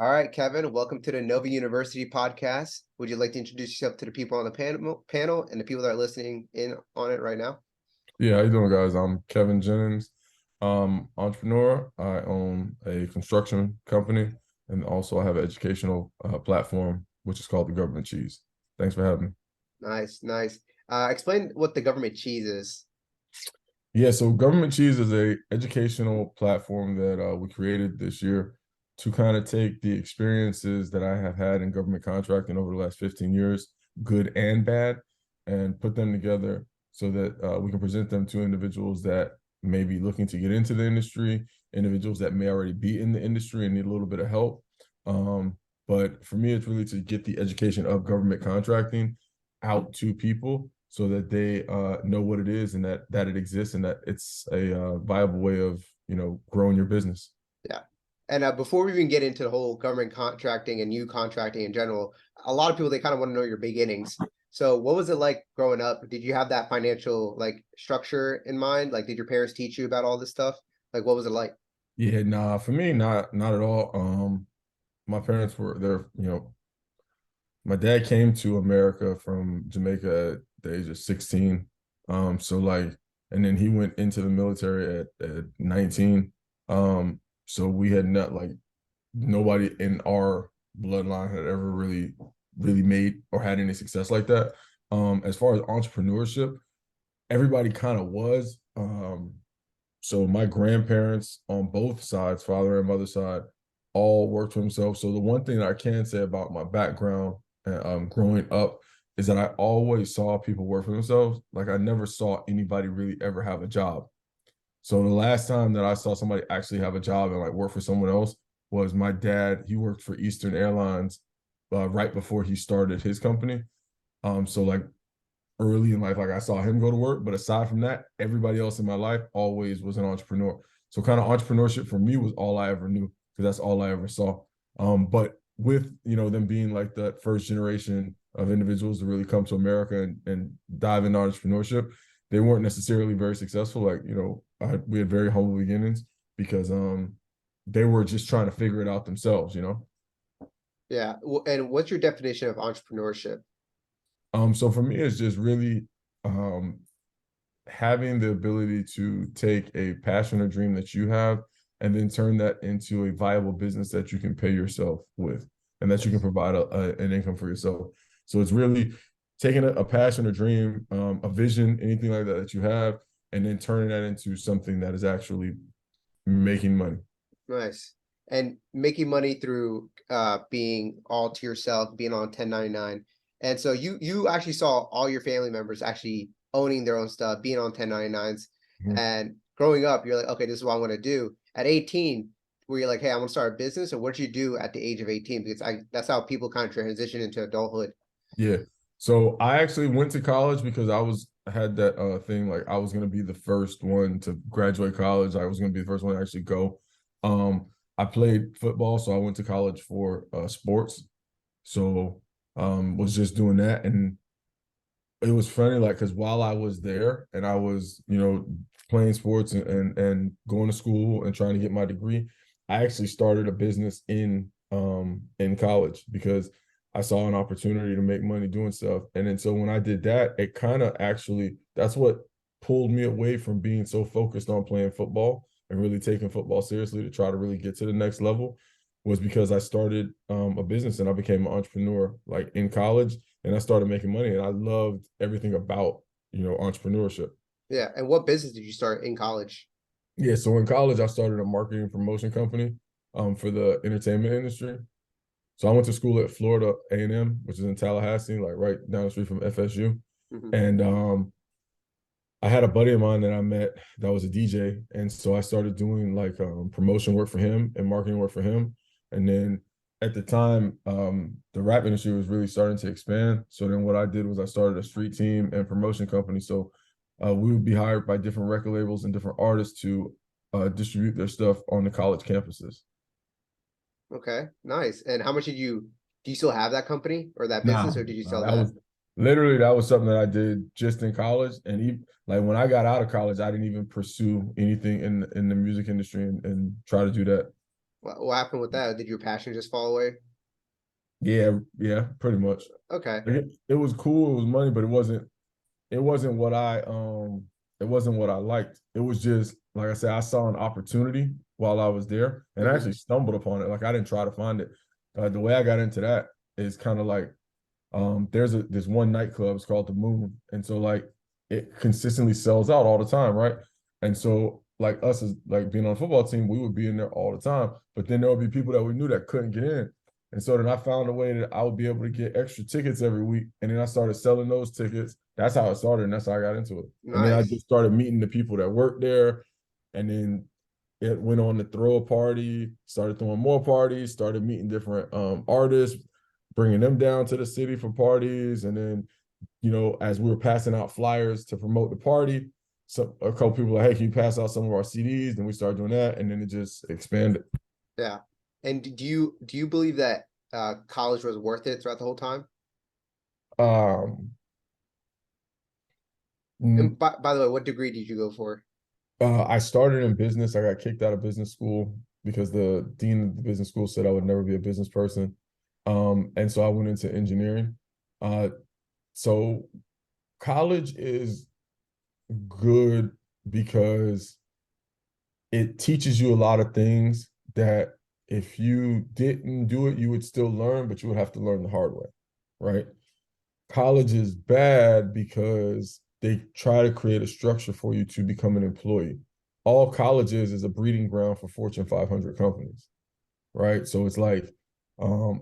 All right, Kevin, welcome to the Nova University podcast. Would you like to introduce yourself to the people on the panel and the people that are listening in on it right now? Yeah, how you doing, guys? I'm Kevin Jennings, entrepreneur. I own a construction company, and also I have an educational platform, which is called the Government Cheese. Thanks for having me. Nice, nice. Explain what the government cheese is. Yeah, so Government Cheese is a educational platform that we created this year to kind of take the experiences that I have had in government contracting over the last 15 years, good and bad, and put them together so that we can present them to individuals that may be looking to get into the industry, individuals that may already be in the industry and need a little bit of help. But for me, it's really to get the education of government contracting out to people so that they know what it is and that it exists and that it's a viable way of growing your business. Yeah. And before we even get into the whole government contracting and you contracting in general, a lot of people, they kind of want to know your beginnings. So what was it like growing up? Did you have that financial structure in mind? Like, did your parents teach you about all this stuff? Like, what was it like? Yeah, nah, for me, not at all. My parents were there, my dad came to America from Jamaica at the age of 16. So like, and then he went into the military at 19. So we had not like nobody in our bloodline had ever really made or had any success like that. As far as entrepreneurship, everybody kind of was. So my grandparents on both sides, father and mother side, all worked for themselves. So the one thing that I can say about my background growing up is that I always saw people work for themselves. Like I never saw anybody really ever have a job. So the last time that I saw somebody actually have a job and like work for someone else was my dad. He worked for Eastern Airlines right before he started his company. So like early in life, like I saw him go to work, but aside from that, everybody else in my life always was an entrepreneur. So kind of entrepreneurship for me was all I ever knew because that's all I ever saw. But with them being like that first generation of individuals to really come to America and dive into entrepreneurship, they weren't necessarily very successful. Like we had very humble beginnings because they were just trying to figure it out themselves. Yeah. And what's your definition of entrepreneurship? So for me, it's just really having the ability to take a passion or dream that you have and then turn that into a viable business that you can pay yourself with and that you can provide an income for yourself. So it's really taking a passion or dream, a vision, anything like that that you have, and then turning that into something that is actually making money. Nice. And making money through being all to yourself, being on 1099. And so you actually saw all your family members actually owning their own stuff, being on 1099s. Mm-hmm. And growing up, you're like, okay, this is what I'm going to do. At 18, where you're like, hey, I'm going to start a business. Or what did you do at the age of 18? Because that's how people kind of transition into adulthood. Yeah. So I actually went to college because I had that thing like I was gonna be the first one to graduate college. I was gonna be the first one to actually go. I played football, so I went to college for sports. So was just doing that. And it was funny, like, because while I was there and I was, playing sports and going to school and trying to get my degree, I actually started a business in college because I saw an opportunity to make money doing stuff. And then so when I did that, it kind of actually that's what pulled me away from being so focused on playing football and really taking football seriously to try to really get to the next level was because I started a business and I became an entrepreneur like in college and I started making money and I loved everything about, entrepreneurship. Yeah. And what business did you start in college? Yeah, so in college I started a marketing promotion company for the entertainment industry. So I went to school at Florida A&M, which is in Tallahassee, like right down the street from FSU. Mm-hmm. And I had a buddy of mine that I met that was a DJ. And so I started doing like promotion work for him and marketing work for him. And then at the time, the rap industry was really starting to expand. So then what I did was I started a street team and promotion company. So we would be hired by different record labels and different artists to distribute their stuff on the college campuses. Okay, nice. And how much do you still have that company or that Nah, business, or did you sell that that? was literally that was something that I did just in college, and even like when I got out of college, I didn't even pursue anything in the music industry and try to do that. What happened with that? Did your passion just fall away? Yeah, yeah, pretty much. Okay. Like, it was cool, it was money, but it wasn't what it wasn't what I liked. It was just like I said, I saw an opportunity while I was there, and I Hmm. actually stumbled upon it. Like I didn't try to find it. The way I got into that is kind of like there's this one nightclub, it's called the Moon, and so like it consistently sells out all the time, right? And so like us as like being on a football team, we would be in there all the time, but then there would be people that we knew that couldn't get in. And so then I found a way that I would be able to get extra tickets every week. And then I started selling those tickets. That's how it started, and that's how I got into it. And then I Nice. just started meeting the people that worked there. And then it went on to throw a party, started throwing more parties, started meeting different artists, bringing them down to the city for parties. And then, as we were passing out flyers to promote the party, so a couple people were like, hey, can you pass out some of our CDs? Then we started doing that, and then it just expanded. Yeah. And do you believe that college was worth it throughout the whole time? Um, And by the way, what degree did you go for? I started in business. I got kicked out of business school because the dean of the business school said I would never be a business person. And so I went into engineering. Uh, so college is good because it teaches you a lot of things that if you didn't do it, you would still learn, but you would have to learn the hard way, right? College is bad because they try to create a structure for you to become an employee. All college is a breeding ground for Fortune 500 companies, right? So it's like,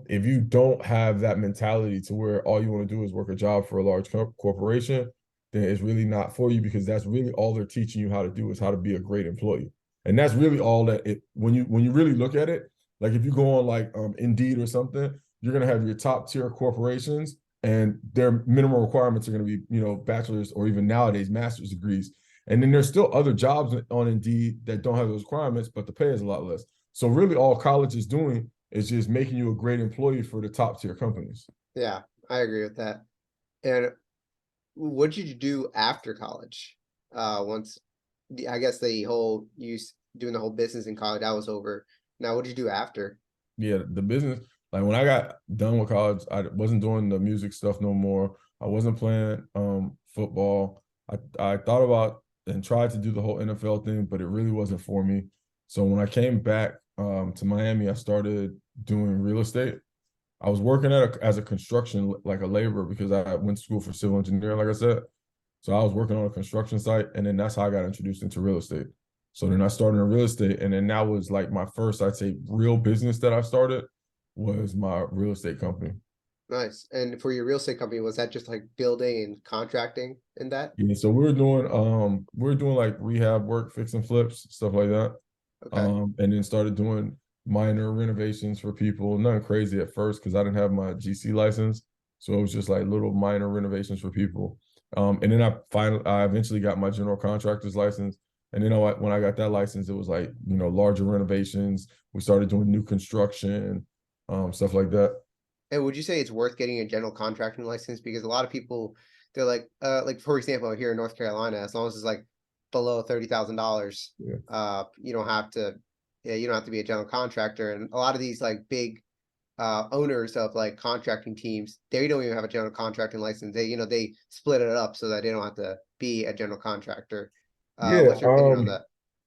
if you don't have that mentality to where all you want to do is work a job for a large corporation, then it's really not for you because that's really all they're teaching you how to do is how to be a great employee. And that's really all that it when you really look at it, like if you go on like Indeed or something, you're gonna have your top tier corporations and their minimum requirements are gonna be, bachelor's or even nowadays master's degrees. And then there's still other jobs on Indeed that don't have those requirements, but the pay is a lot less. So really all college is doing is just making you a great employee for the top tier companies. Yeah, I agree with that. And what did you do after college? Once I guess the whole doing the whole business in college that was over. Now, what did you do after? Yeah, the business, like when I got done with college, I wasn't doing the music stuff no more. I wasn't playing football. I thought about and tried to do the whole NFL thing, but it really wasn't for me. So when I came back to Miami, I started doing real estate. I was working as a construction, like a laborer, because I went to school for civil engineering, like I said. So I was working on a construction site, and then that's how I got introduced into real estate. So then I started in real estate, and then that was like my first, I'd say, real business that I started was my real estate company. Nice. And for your real estate company, was that just like building and contracting in that? Yeah, so we were doing like rehab work, fix and flips, stuff like that. Okay. And then started doing minor renovations for people. Nothing crazy at first because I didn't have my GC license, so it was just like little minor renovations for people. And then I eventually got my general contractor's license. And then when I got that license, it was like larger renovations. We started doing new construction, stuff like that. And would you say it's worth getting a general contracting license? Because a lot of people, they're like for example, here in North Carolina, as long as it's like below $30,000, Yeah. you don't have to, yeah, you don't have to be a general contractor. And a lot of these like big owners of like contracting teams, they don't even have a general contracting license. They split it up so that they don't have to be a general contractor. Yeah. What's your opinion on that?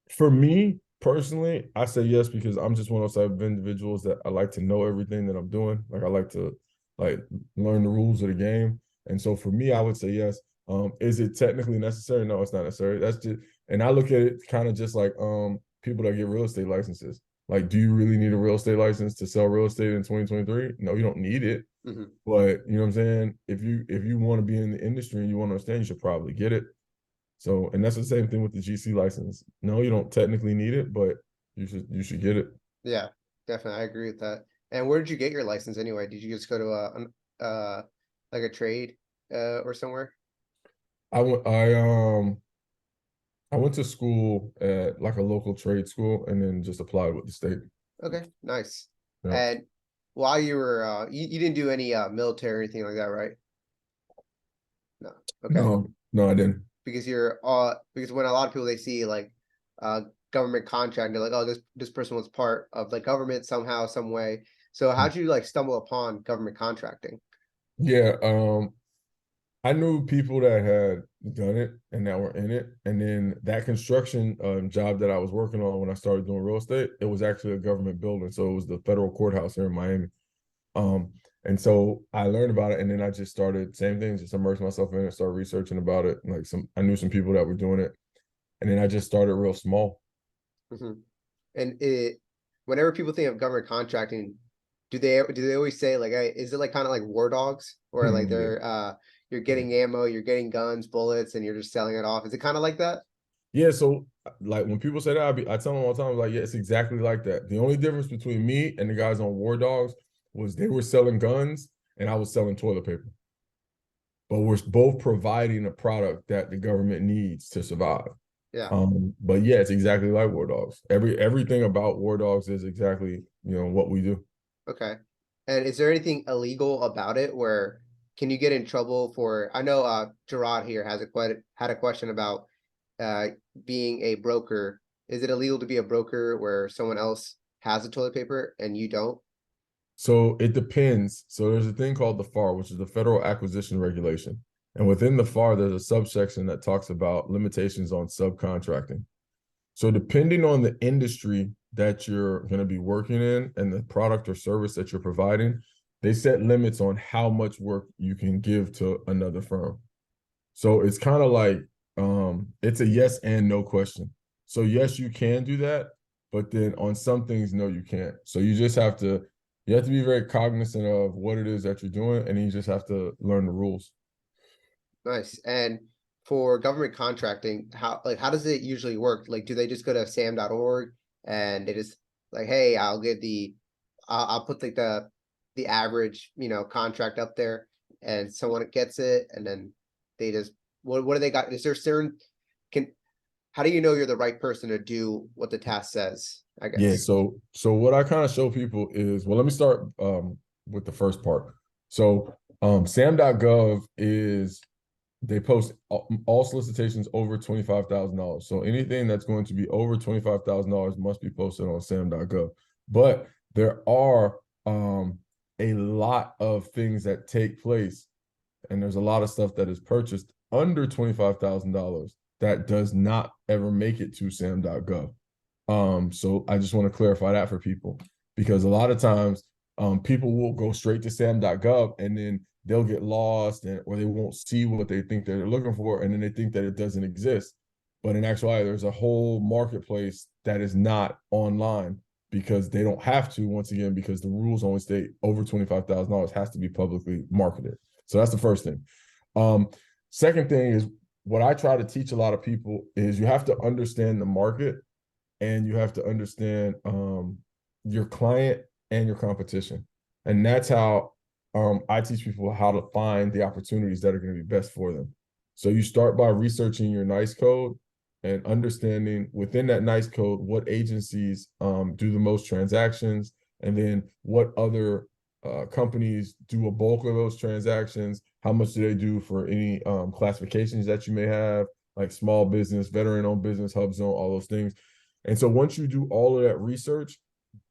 For me personally, I say yes because I'm just one of those type of individuals that I like to know everything that I'm doing. Like I like to like learn the rules of the game. And so for me, I would say yes. Is it technically necessary? No, it's not necessary. That's just and I look at it kind of just like people that get real estate licenses. Like, do you really need a real estate license to sell real estate in 2023? No, you don't need it. Hmm. But you know what I'm saying? If you want to be in the industry and you want to understand, you should probably get it. So, and that's the same thing with the GC license. No, you don't technically need it, but you should get it. Yeah, definitely. I agree with that. And where did you get your license anyway? Did you just go to like a trade or somewhere? I went I went to school at like a local trade school and then just applied with the state. Okay, nice. Yeah. And while you were you didn't do any military or anything like that, right? No. Okay. No, no, I didn't. Because you're because when a lot of people they see like government contract. They're like, oh, this person was part of the government somehow, some way. So how'd you like stumble upon government contracting? Yeah, I knew people that had done it and that were in it. And then that construction job that I was working on when I started doing real estate, it was actually a government building. So it was the federal courthouse here in Miami. Um, and so I learned about it, and then I just started same thing, just immersed myself in it, started researching about it. Like I knew some people that were doing it, and then I just started real small. Hmm. And whenever people think of government contracting, do they always say like, hey, is it like kind of like war dogs, or like Yeah. they're you're getting ammo, you're getting guns, bullets, and you're just selling it off? Is it kind of like that? Yeah, so like when people say that, I tell them all the time, like, yeah, it's exactly like that. The only difference between me and the guys on War Dogs was they were selling guns and I was selling toilet paper. But we're both providing a product that the government needs to survive. Yeah. But yeah, it's exactly like War Dogs. Everything about War Dogs is exactly, what we do. Okay. And is there anything illegal about it where can you get in trouble for I know Gerard here has had a question about uh being a broker. Is it illegal to be a broker where someone else has the toilet paper and you don't? So it depends. So there's a thing called the FAR, which is the Federal Acquisition Regulation. And within the FAR, there's a subsection that talks about limitations on subcontracting. So depending on the industry that you're going to be working in and the product or service that you're providing, they set limits on how much work you can give to another firm. So it's kind of like it's a yes and no question. So yes, you can do that, but then on some things, no, you can't. So you have to be very cognizant of what it is that you're doing, and you just have to learn the rules. Nice. And for government contracting, how does it usually work? Like, do they just go to sam.org and they just like, hey, I'll put like the average, contract up there and someone gets it and then they just what do they got? Is there certain can how do you know you're the right person to do what the task says? I Yeah, guess. so what I kind of show people is, well, let me start with the first part. So sam.gov is they post all solicitations over $25,000. So anything that's going to be over $25,000 must be posted on sam.gov. But there are a lot of things that take place, and there's a lot of stuff that is purchased under $25,000 that does not ever make it to sam.gov. So I just want to clarify that for people, because a lot of times people will go straight to sam.gov and then they'll get lost, or they won't see what they think they're looking for, and then they think that it doesn't exist. But in actuality, there's a whole marketplace that is not online because they don't have to, once again, because the rules only state over $25,000 has to be publicly marketed. So that's the first thing. Um, Second thing is, what I try to teach a lot of people is you have to understand the market, and you have to understand your client and your competition. And that's how I teach people how to find the opportunities that are going to be best for them. So you start by researching your NICE code and understanding within that NICE code what agencies do the most transactions, and then what other companies do a bulk of those transactions. How much do they do for any classifications that you may have, like small business, veteran-owned business, hub zone, all those things. And so once you do all of that research,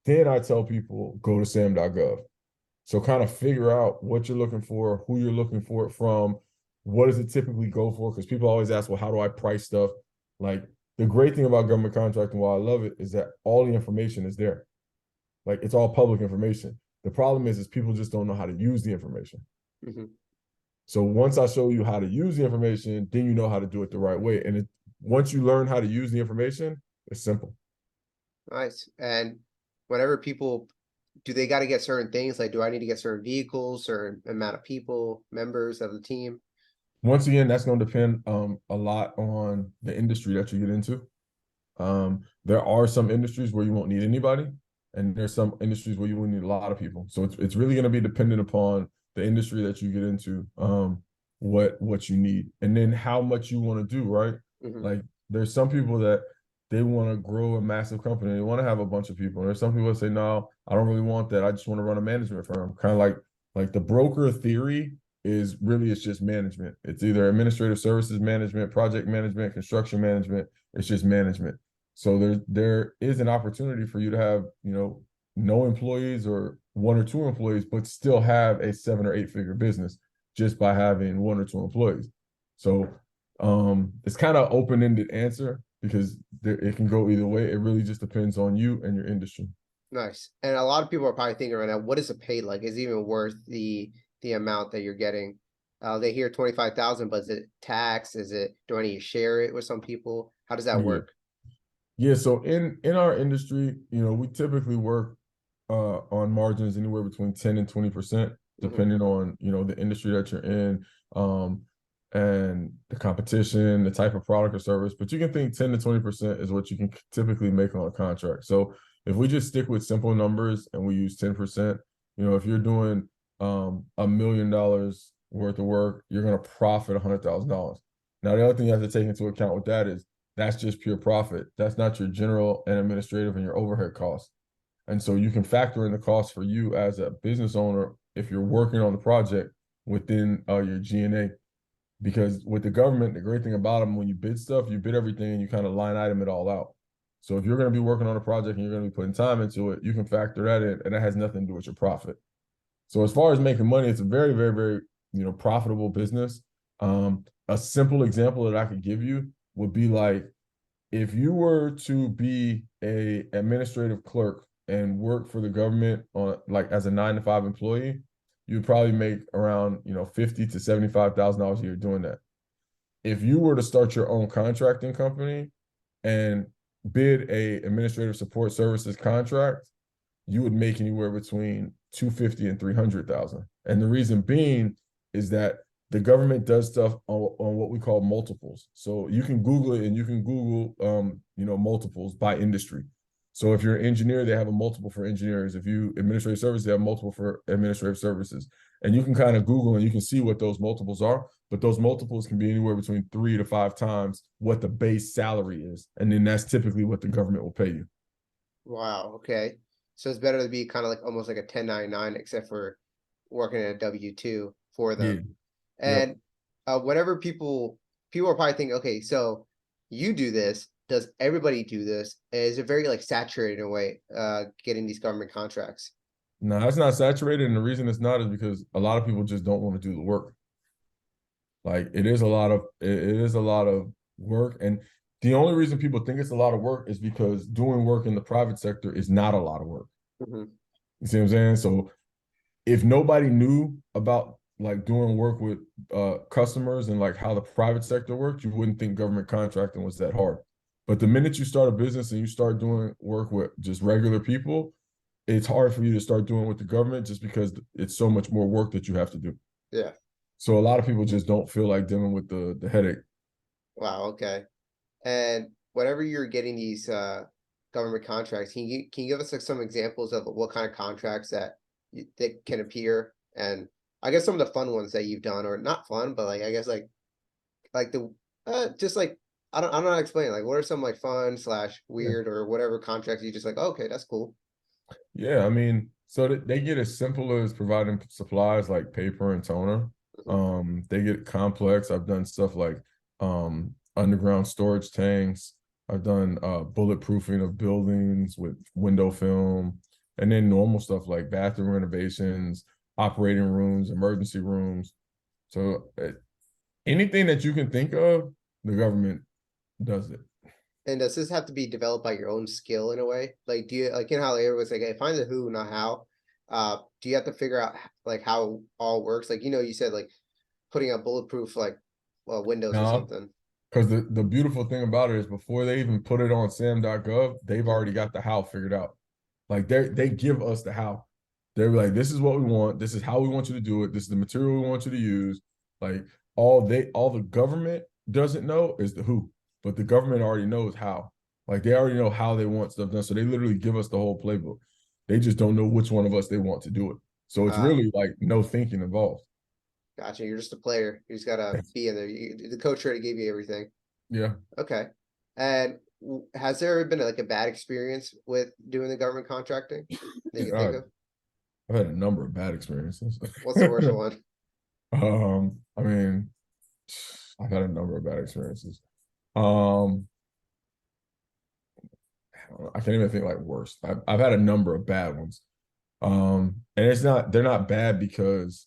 then I tell people go to sam.gov. So kind of figure out what you're looking for, who you're looking for it from, what does it typically go for? Because people always ask, well, how do I price stuff? Like, the great thing about government contracting, why I love it, is that all the information is there. Like, it's all public information. The problem is people just don't know how to use the information. Mhm. So once I show you how to use the information, then you know how to do it the right way. And once you learn how to use the information, it's simple. Nice. And whenever people do they got to get certain things? Like, do I need to get certain vehicles, certain amount of people, members of the team? Once again, that's going to depend a lot on the industry that you get into. There are some industries where you won't need anybody, and there's some industries where you will need a lot of people. So it's really going to be dependent upon the industry that you get into, what you need, and then how much you want to do, right? Hmm. Like, there's some people that they want to grow a massive company. They want to have a bunch of people. And there's some people that say, no, I don't really want that. I just want to run a management firm. Kind of like the broker theory is really, it's just management. It's either administrative services management, project management, construction management. It's just management. So there is an opportunity for you to have, no employees or one or two employees, but still have a 7 or 8 figure business just by having one or two employees. So it's kind of open-ended answer because it can go either way. It really just depends on you and your industry. Nice. And a lot of people are probably thinking right now, what is a pay like? Is it even worth the amount that you're getting? They hear 25,000, but is it tax? Is it, do I need to share it with some people? How does that Yeah. work? Yeah, so in our industry, we typically work on margins anywhere between 10 and 20%, Hmm. depending on, the industry that you're in, and the competition, the type of product or service. But you can think 10 to 20% is what you can typically make on a contract. So if we just stick with simple numbers and we use 10%, if you're doing $1 million worth of work, you're gonna profit $100,000. Now, the other thing you have to take into account with that is that's just pure profit. That's not your general and administrative and your overhead costs. And so you can factor in the cost for you as a business owner if you're working on the project within your G&A. Because with the government, the great thing about them, when you bid stuff, you bid everything and you kind of line item it all out. So if you're going to be working on a project and you're going to be putting time into it, you can factor that in, and that has nothing to do with your profit. So as far as making money, it's a very, very, very, profitable business. A simple example that I could give you would be like if you were to be a administrative clerk and work for the government on like as a 9 to 5 employee, you'd probably make around, 50 to $75,000 a year doing that. If you were to start your own contracting company and bid a administrative support services contract, you would make anywhere between 250 and 300,000. And the reason being is that the government does stuff on what we call multiples. So you can Google it and you can Google multiples by industry. So if you're an engineer, they have a multiple for engineers. If you administrative services, they have multiple for administrative services. And you can kind of Google and you can see what those multiples are. But those multiples can be anywhere between 3 to 5 times what the base salary is. And then that's typically what the government will pay you. Wow. Okay. So it's better to be kind of like almost like a 1099, except for working at a W-2 for Yeah. them. Yep. And whenever people are probably thinking, okay, so you do this, does everybody do this? Is it very like saturated in a way, getting these government contracts? No, that's not saturated, and the reason it's not is because a lot of people just don't want to do the work. Like it is a lot of work, and the only reason people think it's a lot of work is because doing work in the private sector is not a lot of work. Hmm. You see what I'm saying? So if nobody knew about like doing work with customers and like how the private sector worked, you wouldn't think government contracting was that hard. But the minute you start a business and you start doing work with just regular people, it's hard for you to start doing with the government just because it's so much more work that you have to do. Yeah. So a lot of people just don't feel like dealing with the headache. Wow. Okay. And whenever you're getting these government contracts, can you give us like some examples of what kind of contracts that can appear? And I guess some of the fun ones that you've done, or not fun, but like I guess like the just like I don't know how to explain it. Like what are some like fun slash Yeah. weird or whatever contracts you just like, okay, that's cool. Yeah, I mean, so they get as simple as providing supplies like paper and toner. Mhm. They get complex. I've done stuff like underground storage tanks. I've done bulletproofing of buildings with window film, and then normal stuff like bathroom renovations, operating rooms, emergency rooms. So anything that you can think of, the government does it. And does this have to be developed by your own skill in a way? Like, do you like in how everyone's like, hey, find the who, not how? Do you have to figure out like how it all works? Like, you said like putting up bulletproof like windows or No, something. because the beautiful thing about it is before they even put it on sam.gov, they've Mhm. already got the how figured out. Like they give us the how. They're like, this is what we want. This is how we want you to do it. This is the material we want you to use. Like all the government doesn't know is the who, but the government already knows how. Like they already know how they want stuff done. So they literally give us the whole playbook. They just don't know which one of us they want to do it. So it's Uh, really like no thinking involved. Gotcha. You're just a player. You just gotta be in there. The coach already gave you everything. Yeah. Okay. And has there ever been like a bad experience with doing the government contracting that you can think Yeah. of? I've had a number of bad experiences. What's the worst one? I mean, I've had a number of bad experiences. Um, I can't even think like worst. I've had a number of bad ones. And it's not they're not bad because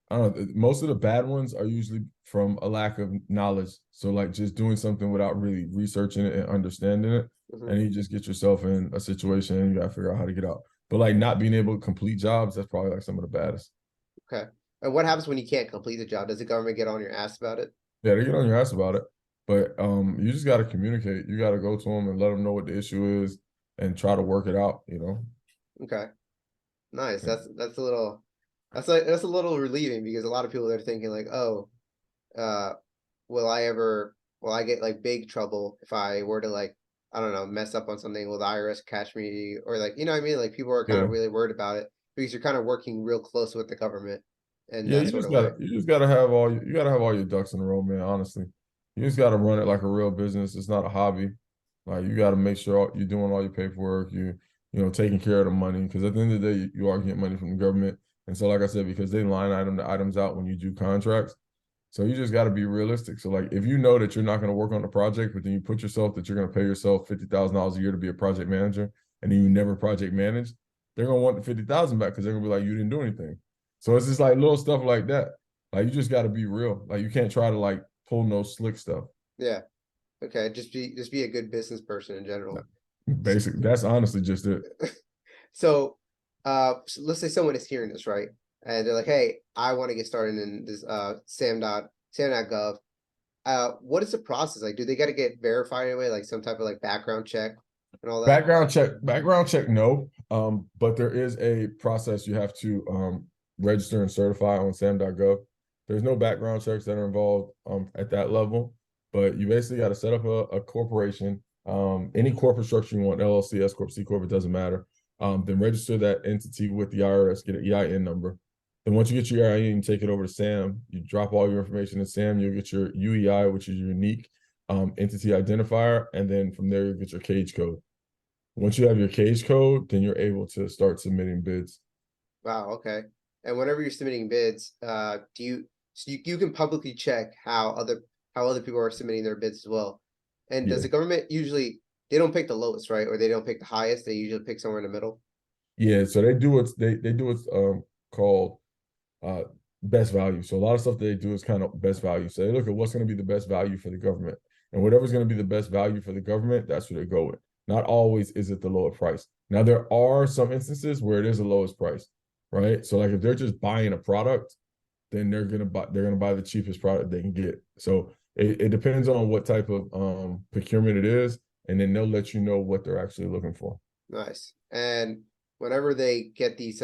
I don't know, most of the bad ones are usually from a lack of knowledge. So like just doing something without really researching it and understanding it. Mhm. And you just get yourself in a situation and you gotta figure out how to get out. But like not being able to complete jobs, that's probably like some of the baddest. Okay. And what happens when you can't complete the job? Does the government get on your ass about it? Yeah, they get on your ass about it. But you just gotta communicate. You gotta go to them and let them know what the issue is and try to work it out, you know. Okay. Nice. Yeah. That's a little that's a little relieving because a lot of people are thinking like, oh, uh, will I get like big trouble if I were to like, I don't know, mess up on something? Will the IRS catch me? Or like, you know what I mean? Like people are kind Yeah. of really worried about it because you're kind of working real close with the government in Yeah, that sort of way. you just gotta have you gotta have all your ducks in a row, man. Honestly, you just gotta run it like a real business. It's not a hobby. Like you gotta make sure you're doing all your paperwork. You know taking care of the money because at the end of the day, you are getting money from the government. And so, like I said, because they line item the items out when you do contracts, so you just got to be realistic. So, like if you know that you're not going to work on the project, but then you put yourself that you're going to pay yourself $50,000 a year to be a project manager, and then you never project manage, they're going to want the 50,000 back because they're going to be like you didn't do anything. So it's just like little stuff like that. Like you just got to be real. Like you can't try to like pull no slick stuff. Yeah. Okay. Just be a good business person in general. Basic. That's honestly just it. So, so let's say someone is hearing this, right? And they're like, "Hey, I want to get started in this sam.gov. What is the process like? Do they got to get verified anyway, like some type of like background check and all that?" Background check, no. But there is a process you have to register and certify on sam.gov. There's no background checks that are involved at that level, but you basically got to set up a corporation, any corporate structure you want, LLC, S corp, C corp, it doesn't matter. Then register that entity with the IRS, get an EIN number. Then once you get your EIN, you take it over to SAM. You drop all your information in SAM. You'll get your UEI, which is your unique entity identifier, and then from there you get your cage code. Once you have your case code, then you're able to start submitting bids. Wow. Okay. And whenever you're submitting bids, do you so you can publicly check how other people are submitting their bids as well? And does Yeah. the government usually they don't pick the lowest, right? Or they don't pick the highest. They usually pick somewhere in the middle. Yeah. So they do what's called uh best value. So a lot of stuff they do is kind of best value. So they look at what's going to be the best value for the government. And whatever's going to be the best value for the government, that's what they go with. Not always is it the lower price. Now there are some instances where it is the lowest price, right? So like if they're just buying a product, then they're gonna buy the cheapest product they can get. So it depends on what type of procurement it is, and then they'll let you know what they're actually looking for. Nice. And whenever they get these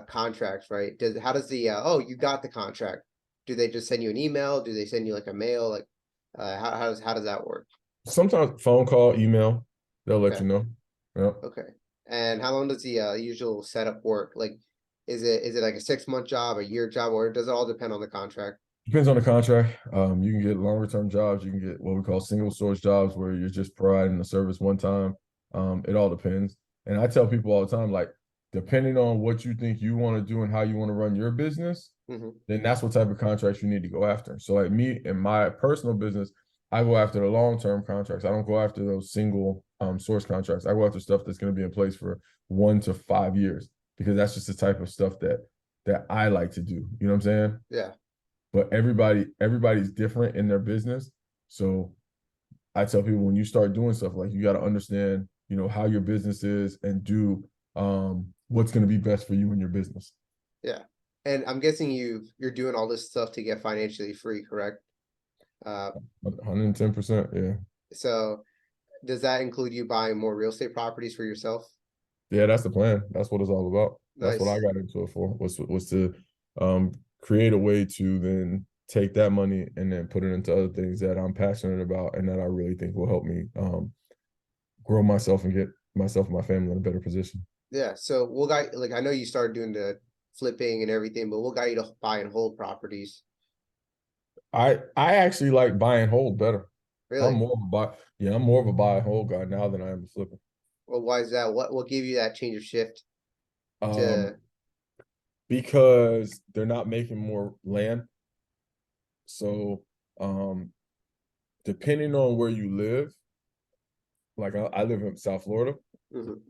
contracts, right? Does how does the oh you got the contract? Do they just send you an email? Do they send you like a mail? Like how does that work? Sometimes phone call, email, they'll let Okay. you know. Yeah. Okay. And how long does the usual setup work? Like is it like a 6 month job, a year job, or does it all depend on the contract? Depends on the contract. You can get longer term jobs. You can get what we call single source jobs where you're just providing the service one time. It all depends. And I tell people all the time, like, depending on what you think you want to do and how you want to run your business, Hmm. then that's what type of contracts you need to go after. So, like me in my personal business, I go after the long term contracts. I don't go after those single source contracts. I go after stuff that's going to be in place for 1 to 5 years because that's just the type of stuff that I like to do. You know what I'm saying? Yeah. But everybody's different in their business. So I tell people when you start doing stuff like you got to understand, how your business is and do what's going to be best for you and your business. Yeah. And I'm guessing you're doing all this stuff to get financially free, correct? Uh, 110%. Yeah. so does that include you buying more real estate properties for yourself? Yeah, that's the plan. That's what it's all about. That's what I Nice. got into it for was to um create a way to then take that money and then put it into other things that I'm passionate about and that I really think will help me grow myself and get myself and my family in a better position. Yeah. So what got like I know you started doing the flipping and everything, but what got you to buy and hold properties? I actually like buy and hold better. Really? I'm more of a buy and hold guy now than I am a flipper. Well, why is that? What gave you that change of shift Um, to because they're not making more land. So depending on where you live, like I live in South Florida, Mhm.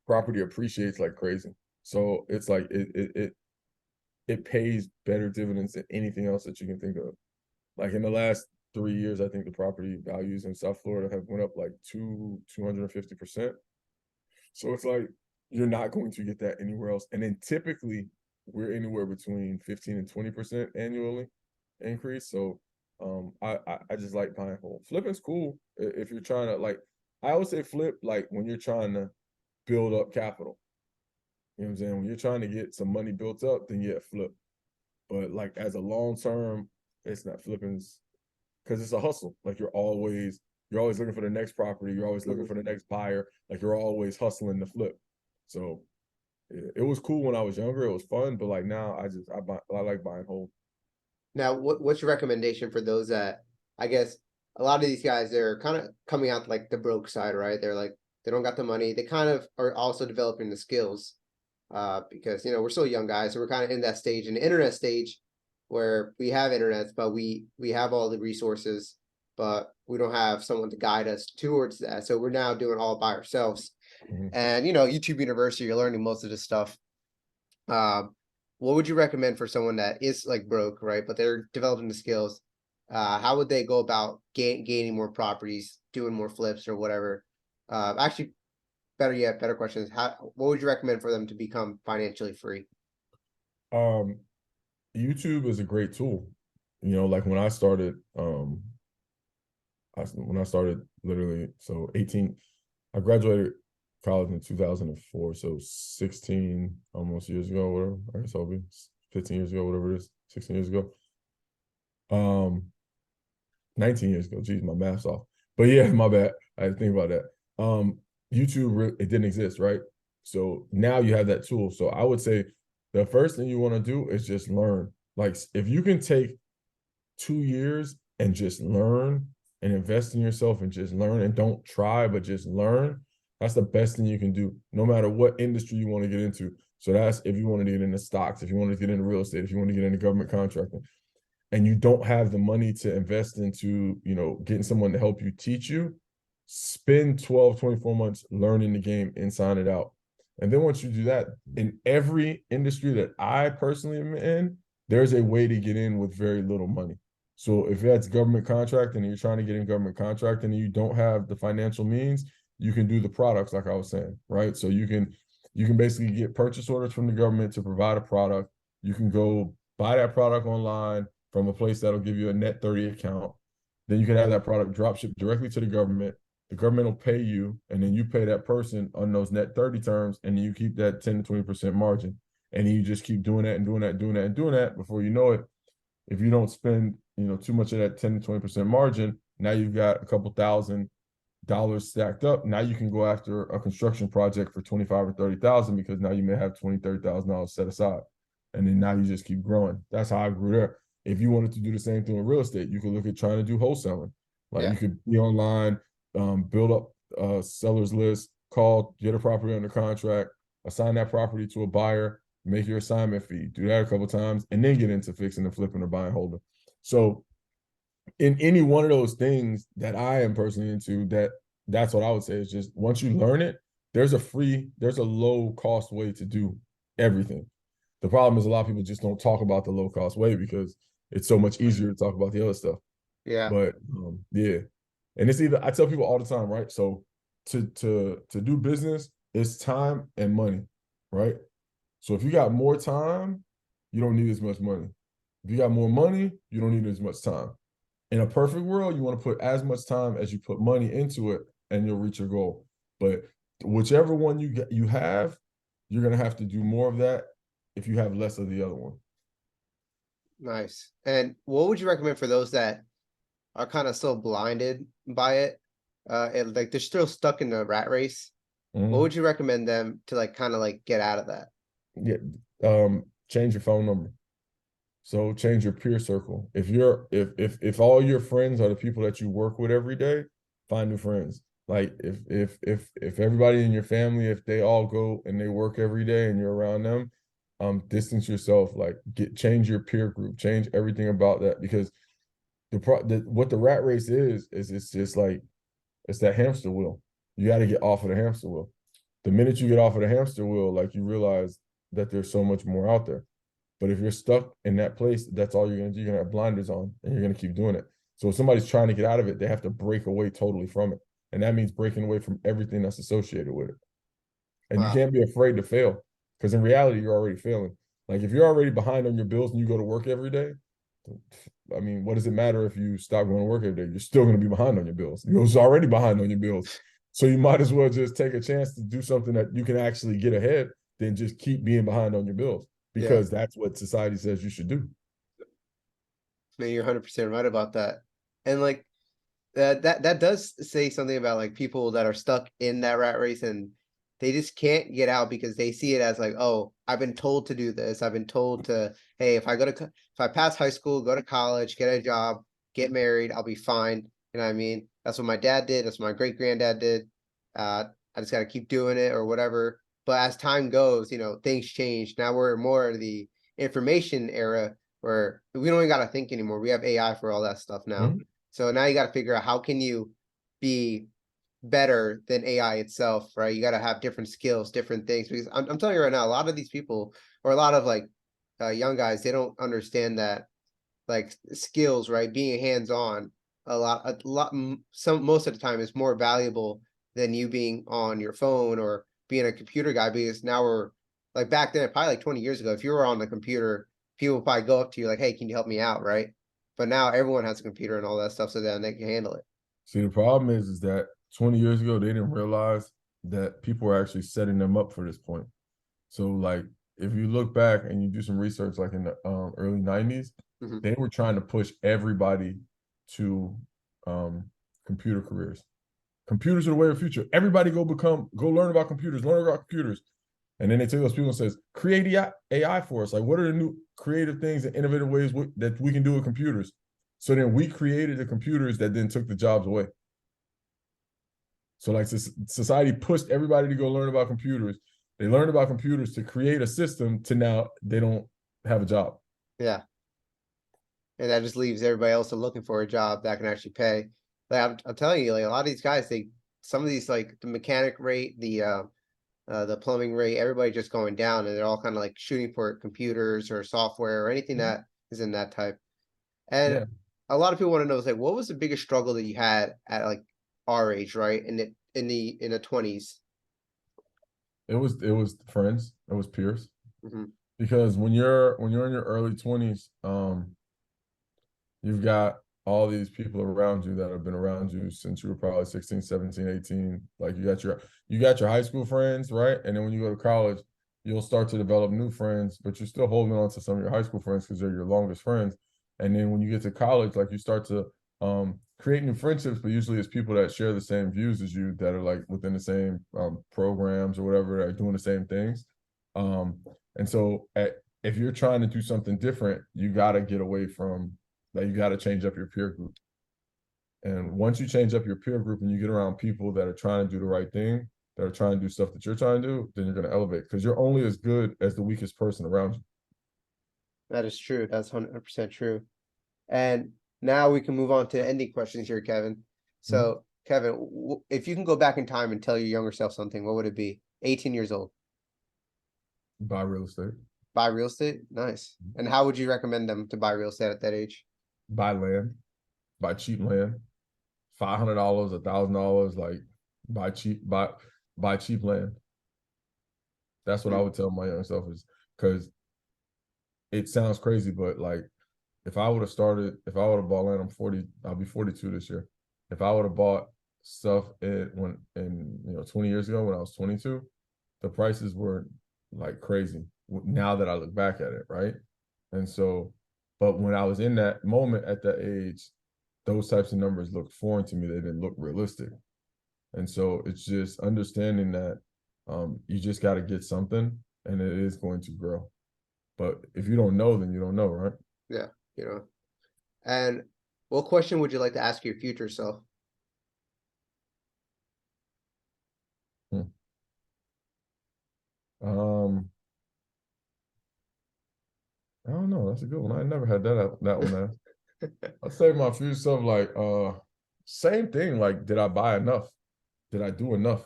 property appreciates like crazy. So it's like it pays better dividends than anything else that you can think of. Like in the last 3 years, I think the property values in South Florida have went up like 250%. So it's like you're not going to get that anywhere else. And then typically we're anywhere between 15 and 20% annually increase. So I just like buying home. Flipping's cool if you're trying to like I always say flip like when you're trying to build up capital. You know what I'm saying? When you're trying to get some money built up, then yeah, flip. But like as a long term, it's not flipping's because it's a hustle. Like you're always looking for the next property. You're always looking Mhm. for the next buyer. Like you're always hustling to flip. So yeah, it was cool when I was younger. It was fun, but like now I like buying whole. Now, what's your recommendation for those that I guess a lot of these guys they're kind of coming out like the broke side, right? They're like they don't got the money. They kind of are also developing the skills because we're still young guys, so we're kind of in that stage, in the internet stage, where we have internet, but we have all the resources, but we don't have someone to guide us towards that. So we're now doing all by ourselves. Mhm. And YouTube University, you're learning most of this stuff. Um, what would you recommend for someone that is like broke, right? But they're developing the skills. How would they go about gaining more properties, doing more flips or whatever? Actually, better yet, better question is how what would you recommend for them to become financially free? Um, YouTube is a great tool. Like when I started literally, so 18, I graduated college in 2004, so 16 almost years ago, whatever. I guess I'll be 15 years ago, whatever it is, 16 years ago. Um, 19 years ago. Geez, my math's off. But yeah, my bad. I had to think about that. YouTube, it didn't exist, right? So now you have that tool. So I would say the first thing you want to do is just learn. Like if you can take 2 years and just learn and invest in yourself and just learn and don't try, but just learn, that's the best thing you can do, no matter what industry you want to get into. So that's if you want to get into stocks, if you want to get into real estate, if you want to get into government contracting and you don't have the money to invest into, getting someone to help you teach you, spend 12, 24 months learning the game inside and out. And then once you do that, in every industry that I personally am in, there's a way to get in with very little money. So if that's government contracting and you're trying to get in government contracting and you don't have the financial means, you can do the products like I was saying, right? So you can basically get purchase orders from the government to provide a product. You can go buy that product online from a place that'll give you a net 30 account. Then you can have that product drop shipped directly to the government. The government will pay you, and then you pay that person on those net 30 terms, and then you keep that 10 to 20% margin. And then you just keep doing that and doing that and doing that and doing that. Before you know it, if you don't spend, too much of that 10 to 20% margin, now you've got a couple $1,000 stacked up. Now you can go after a construction project for 25 or 30,000 because now you may have $20,000, $30,000 set aside. And then now you just keep growing. That's how I grew there. If you wanted to do the same thing in real estate, you could look at trying to do wholesaling. Like Yeah. you could be online, build up a seller's list, call, get a property under contract, assign that property to a buyer, make your assignment fee, do that a couple times, and then get into fixing and flipping or buying holding. So in any one of those things that I am personally into, that's what I would say is just once you learn it, there's a low cost way to do everything. The problem is a lot of people just don't talk about the low cost way because it's so much easier to talk about the other stuff. Yeah. But yeah, and it's either I tell people all the time, right? So to do business, it's time and money, right? So if you got more time, you don't need as much money. If you got more money, you don't need as much time. In a perfect world, you want to put as much time as you put money into it, and you'll reach your goal. But whichever one you have, you're gonna have to do more of that if you have less of the other one. Nice. And what would you recommend for those that are kind of still blinded by it? And like they're still stuck in the rat race. What Mhm. would you recommend them to like kind of like get out of that? Yeah, change your phone number. So change your peer circle. If all your friends are the people that you work with every day, find new friends. Like if everybody in your family, if they all go and they work every day and you're around them, distance yourself. Like change your peer group, change everything about that because what the rat race is it's just like it's that hamster wheel. You got to get off of the hamster wheel. The minute you get off of the hamster wheel, like you realize that there's so much more out there. But if you're stuck in that place, that's all you're gonna do. You're gonna have blinders on and you're gonna keep doing it. So if somebody's trying to get out of it, they have to break away totally from it. And that means breaking away from everything that's associated with it. And you Wow. can't be afraid to fail. Because in reality, you're already failing. Like if you're already behind on your bills and you go to work every day, I mean, what does it matter if you stop going to work every day? You're still going to be behind on your bills. You're already behind on your bills. So you might as well just take a chance to do something that you can actually get ahead than just keep being behind on your bills Yeah. because that's what society says you should do. Man, you're 100% right about that. And like that does say something about like people that are stuck in that rat race and they just can't get out because they see it as like, oh, I've been told to do this. I've been told to, hey, if I pass high school, go to college, get a job, get married, I'll be fine. You know what I mean? That's what my dad did. That's what my great granddad did. I just got to keep doing it or whatever. But as time goes, things change. Now we're more in the information era where we don't even got to think anymore. We have AI for all that stuff now. Mhm. So now you got to figure out how can you be better than AI itself, right? You got to have different skills, different things. Because I'm telling you right now, a lot of these people or a lot of like young guys, they don't understand that like skills, right? Being hands on some most of the time is more valuable than you being on your phone or being a computer guy. Because now we're like back then, probably like 20 years ago, if you were on the computer, people would probably go up to you like, "Hey, can you help me out?" Right? But now everyone has a computer and all that stuff, so then they can handle it. See, the problem is that 20 years ago, they didn't realize that people were actually setting them up for this point. So, like, if you look back and you do some research, like in the early 90s, Hmm. they were trying to push everybody to um, computer careers. Computers are the way of the future. Everybody go learn about computers, learn about computers. And then they take those people and says, create AI for us. Like, what are the new creative things and innovative ways that we can do with computers? So then we created the computers that then took the jobs away. So like society pushed everybody to go learn about computers. They learned about computers to create a system to now they don't have a job. Yeah, and that just leaves everybody else looking for a job that can actually pay. Like I'm telling you, like a lot of these guys, some of these like the mechanic rate, the plumbing rate, everybody just going down, and they're all kind of like shooting for computers or software or anything Mhm. that is in that type. And Yeah, a lot of people want to know is like, what was the biggest struggle that you had at like our age, right? In the 20s. it was friends, it was peers. Hmm. Because when you're in your early 20s, you've got all these people around you that have been around you since you were probably 16, 17, 18. Like you got your high school friends, right? And then when you go to college, you'll start to develop new friends, but you're still holding on to some of your high school friends because they're your longest friends. And then when you get to college, like you start to create new friendships, but usually it's people that share the same views as you that are like within the same programs or whatever that are doing the same things. Um, and so if you're trying to do something different, you got to get away from that. You got to change up your peer group. And once you change up your peer group and you get around people that are trying to do the right thing, that are trying to do stuff that you're trying to do, then you're going to elevate because you're only as good as the weakest person around you. That is true. That's 100% true. And now we can move on to ending questions here, Kevin. Mhm. So, Kevin, if you can go back in time and tell your younger self something, what would it be? 18 years old. Buy real estate, Buy real estate? Nice. And how would you recommend them to buy real estate at that age? buy land, buy cheap land, $500, $1,000, like buy cheap, buy cheap land. That's what I Hmm. would tell my young self is because it sounds crazy, but like if I would have bought land, I'm 40, I'll be 42 this year. If I would have bought stuff when in 20 years ago when I was 22, the prices were like crazy. Now that I look back at it, right? And so, but when I was in that moment at that age, those types of numbers looked foreign to me. They didn't look realistic. And so it's just understanding that you just got to get something and it is going to grow. But if you don't know, then you don't know, right? Yeah, you know. And what question would you like to ask your future self? Hmm. Um, I don't know. That's a good one. I never had that one asked. I'd say my future self, like, same thing. Like, did I buy enough? did I do enough?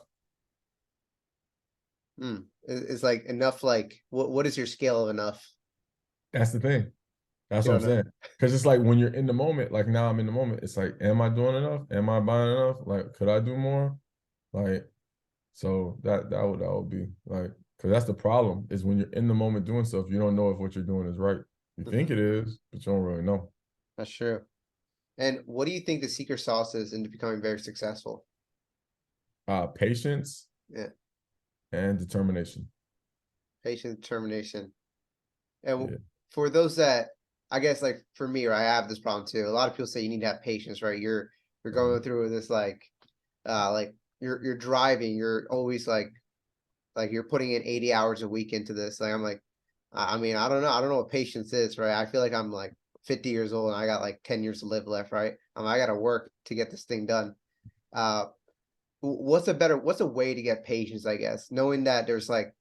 It's like enough, like what is your scale of enough? That's the thing. That's You what I'm don't know. saying. Because it's like when you're in the moment, like now I'm in the moment, it's like, am I doing enough? Am I buying enough? Like, could I do more? Like, so that would be like, because that's the problem is when you're in the moment doing stuff, you don't know if what you're doing is right. You think Mhm. it is, but you don't really know. That's true. And what do you think the secret sauce is into becoming very successful? Patience Yeah, and determination. patience, determination. And Yeah. for those that, I guess, like for me, right, I have this problem too. A lot of people say you need to have patience, right? You're Mhm. going through this like you're driving, you're always like you're putting in 80 hours a week into this. Like I'm like, I mean, I don't know what patience is, right? I feel like I'm like 50 years old and I got like 10 years to live left, right? I got to work to get this thing done. Uh, what's a way to get patience, I guess, knowing that there's like,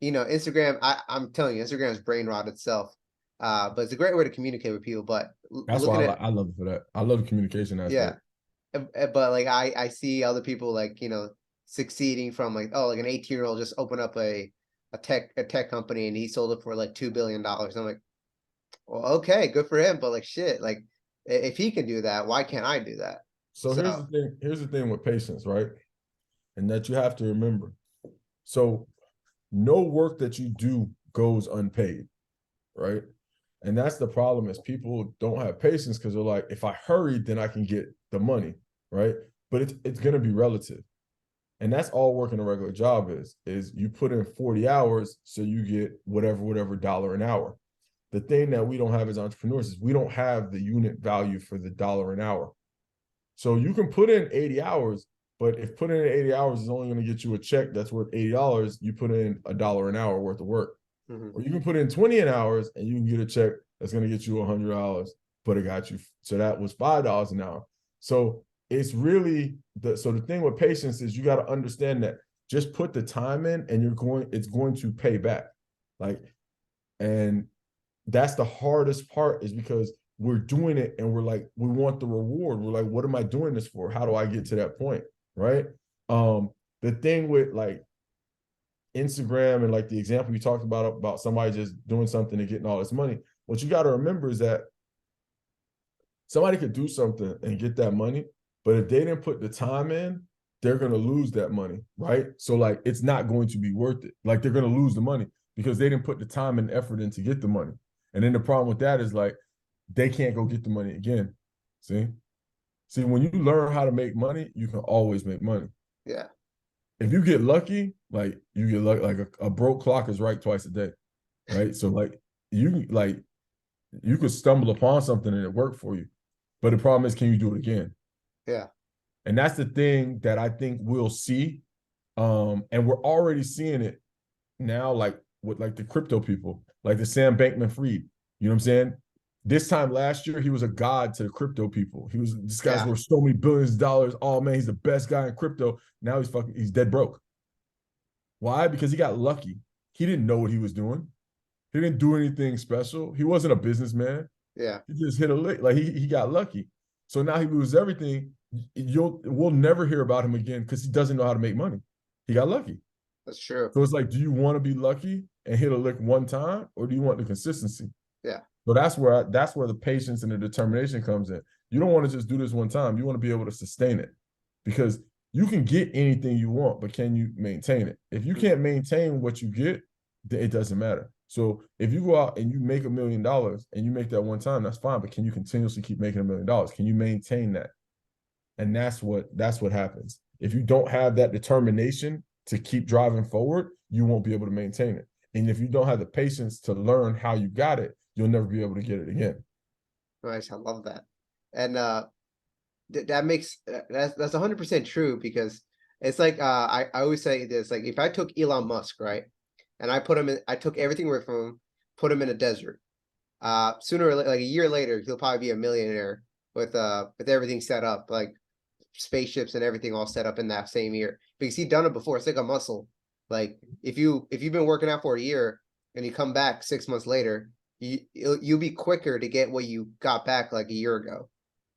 Instagram, I'm telling you, Instagram is brain rot itself. But it's a great way to communicate with people. But That's why looking at, I love it for that. I love the communication yeah, aspect. but like I see other people like, succeeding from like, oh, like an 18-year-old just open up a tech company and he sold it for like $2 billion. I'm like, well, okay, good for him, but like shit, like if he can do that, why can't I do that? So here's So the thing. Here's the thing with patience, right? And that you have to remember. So no work that you do goes unpaid, right? And that's the problem is people don't have patience because they're like, if I hurry, then I can get the money, right? But it's gonna be relative. And that's all working a regular job is you put in 40 hours so you get whatever dollar an hour. The thing that we don't have as entrepreneurs is we don't have the unit value for the dollar an hour. So you can put in 80 hours, but if putting in 80 hours is only going to get you a check that's worth $80, you put in $1 an hour worth of work. mhm, Or you can put in 20 an hours and you can get a check that's going to get you $100, but it got you. So that was $5 an hour. So it's really the thing with patience is you got to understand that just put the time in and it's going to pay back. Like, and that's the hardest part is because we're doing it and we're like, we want the reward. We're like, what am I doing this for? How do I get to that point? Right. Um, the thing with like Instagram and like the example you talked about somebody just doing something and getting all this money. What you got to remember is that somebody could do something and get that money, but if they didn't put the time in, they're going to lose that money, right? So like it's not going to be worth it. Like they're going to lose the money because they didn't put the time and effort in to get the money. And then the problem with that is like they can't go get the money again. See? See, when you learn how to make money, you can always make money. yeah, If you get lucky, like you get lucky, like a broke clock is right twice a day, right? So like you could stumble upon something and it worked for you. But the problem is, can you do it again? yeah, And that's the thing that I think we'll see. And we're already seeing it now, like with like the crypto people, like the Sam Bankman Fried. You know what I'm saying? This time last year, he was a god to the crypto people. This guy's yeah. worth so many billions of dollars. Oh man, he's the best guy in crypto. Now he's dead broke. Why? Because he got lucky. He didn't know what he was doing. He didn't do anything special. He wasn't a businessman. Yeah, He just hit a lick. Like he got lucky. So now he loses everything. We'll never hear about him again because he doesn't know how to make money. He got lucky. that's true. So it's like, do you want to be lucky and hit a lick one time, or do you want the consistency? Yeah, So that's where the patience and the determination comes in. You don't want to just do this one time. You want to be able to sustain it because you can get anything you want, but can you maintain it? If you mhm, can't maintain what you get, then it doesn't matter. So if you go out and you make $1 million and you make that one time, that's fine. But can you continuously keep making $1 million? Can you maintain that? And that's what happens. If you don't have that determination to keep driving forward, you won't be able to maintain it. And if you don't have the patience to learn how you got it, you'll never be able to get it again. nice. I love that. And that makes that's 100% true because it's like I always say this, like if I took Elon Musk, right, and I took everything away from him, put him in a desert. Sooner or like a year later, he'll probably be a millionaire with everything set up, like spaceships and everything all set up in that same year because he'd done it before. It's like a muscle. Like if you've been working out for a year and you come back 6 months later, you'll be quicker to get what you got back like a year ago.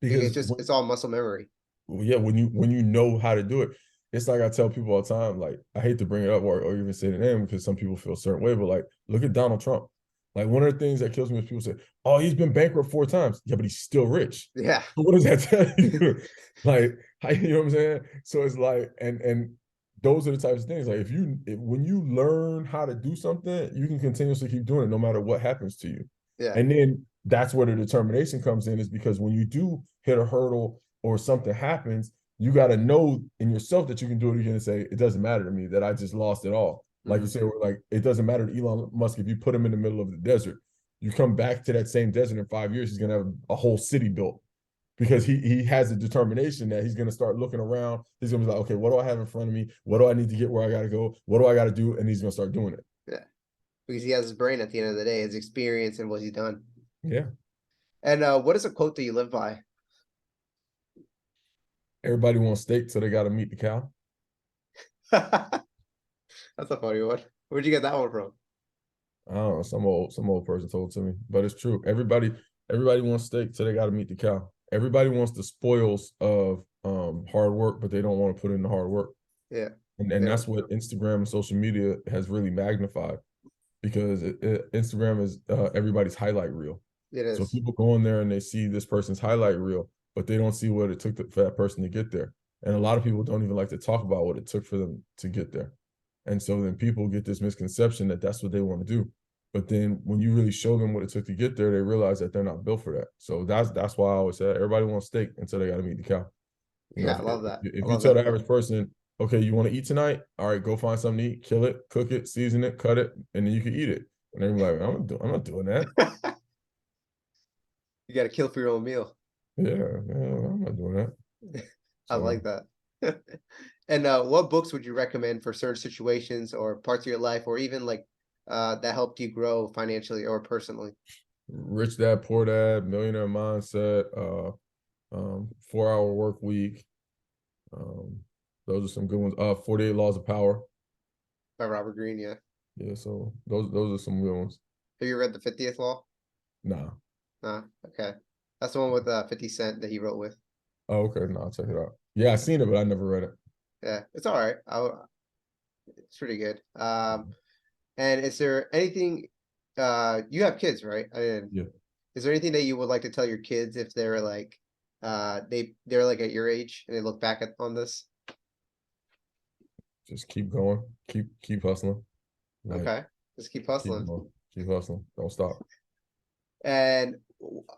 It's Because just it's all muscle memory. yeah, when you know how to do it. it's like I tell people all the time, like I hate to bring it up or even say the name because some people feel a certain way, but like look at Donald Trump. Like one of the things that kills me is people say, "Oh, he's been bankrupt 4 times." Yeah, but he's still rich. Yeah. So what does that tell you? Like, you know what I'm saying? So it's like, and those are the types of things. Like when you learn how to do something, you can continuously keep doing it no matter what happens to you. Yeah. And then that's where the determination comes in, is because when you do hit a hurdle or something happens, you got to know in yourself that you can do it again and say, it doesn't matter to me that I just lost it all. Like you Mhm. say, like it doesn't matter to Elon Musk if you put him in the middle of the desert. You come back to that same desert in 5 years, he's gonna have a whole city built because he has a determination that he's gonna start looking around. He's gonna be like, okay, what do I have in front of me? What do I need to get where I gotta go? What do I gotta do? And he's gonna start doing it. Yeah. Because he has his brain at the end of the day, his experience and what he's done. Yeah. And what is a quote that you live by? Everybody wants steak, so they gotta meet the cow. That's a funny one. Where'd you get that one from? I don't know, some old person told it to me, but it's true. Everybody wants steak, so they got to meet the cow. Everybody wants the spoils of hard work, but they don't want to put in the hard work. Yeah. And Yeah. that's what Instagram and social media has really magnified, because Instagram is everybody's highlight reel. It So is. people go in there and they see this person's highlight reel, but they don't see what it took for that person to get there. And a lot of people don't even like to talk about what it took for them to get there. And so then people get this misconception that that's what they want to do. But then when you really show them what it took to get there, they realize that they're not built for that. So that's why I always say everybody wants steak until they got to meet the cow. You know, Yeah, I love that. I if you love tell that the quote. average person, okay, you want to eat tonight? All right, go find something to eat, kill it, cook it, season it, cut it, and then you can eat it. And they're like, I'm not doing that. You got to kill for your own meal. Yeah, I'm not doing that. I So like that. And what books would you recommend for certain situations or parts of your life, or even like that helped you grow financially or personally? Rich Dad Poor Dad, Millionaire Mindset, 4 Hour Work Week. Um, those are some good ones. 48 Laws of Power. By Robert Greene, yeah. Yeah, so those are some good ones. Have you read The 50th Law? Nah. Okay. That's the one with 50 Cent that he wrote with. Oh, okay. No, I'll check it out. Yeah, I seen it, but I never read it. Yeah, it's all right. It's pretty good. And is there anything you have kids, right? And Yeah. is there anything that you would like to tell your kids if they're like they're like at your age and they look back on this? Just keep going. Keep hustling. Like Okay. Just keep keep hustling. going. Keep hustling. Don't stop. And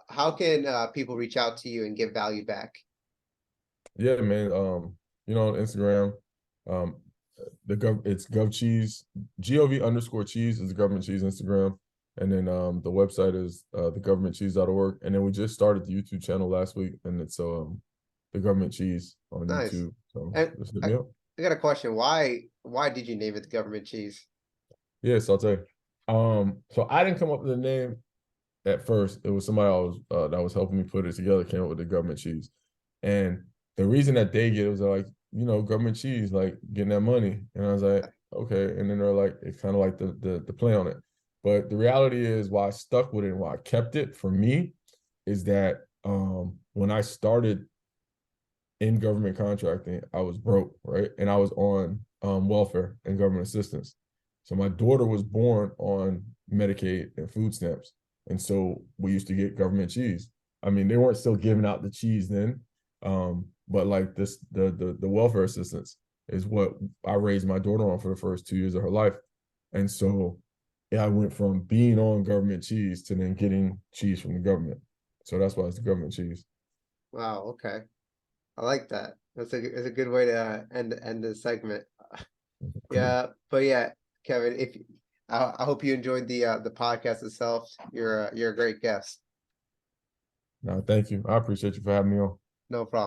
how can people reach out to you and give value back? Yeah, man. On Instagram, um, it's GovCheese, GOV_cheese is the government cheese Instagram. And then the website is thegovernmentcheese.org. And then we just started the YouTube channel last week, and it's the government cheese on Nice. YouTube. So And just hit I, me up. I got a question. Why did you name it the government cheese? Yes, I'll tell you. So I didn't come up with the name at first. It was somebody else that was helping me put it together, came up with the government cheese. And the reason that they get it was like, government cheese, like getting that money. And I was like, okay. And then they're like, it's kind of like the play on it. But the reality is why I stuck with it and why I kept it for me is that when I started in government contracting, I was broke, right? And I was on welfare and government assistance. So my daughter was born on Medicaid and food stamps. And so we used to get government cheese. I mean, they weren't still giving out the cheese then. But like this, the welfare assistance is what I raised my daughter on for the first 2 years of her life. And so yeah, I went from being on government cheese to then getting cheese from the government. So that's why it's the government cheese. Wow, okay. I like that. It's a good way to end the segment. Cool. Yeah, but yeah, Kevin, if I hope you enjoyed the podcast itself. You're a great guest. No, thank you. I appreciate you for having me on. No problem.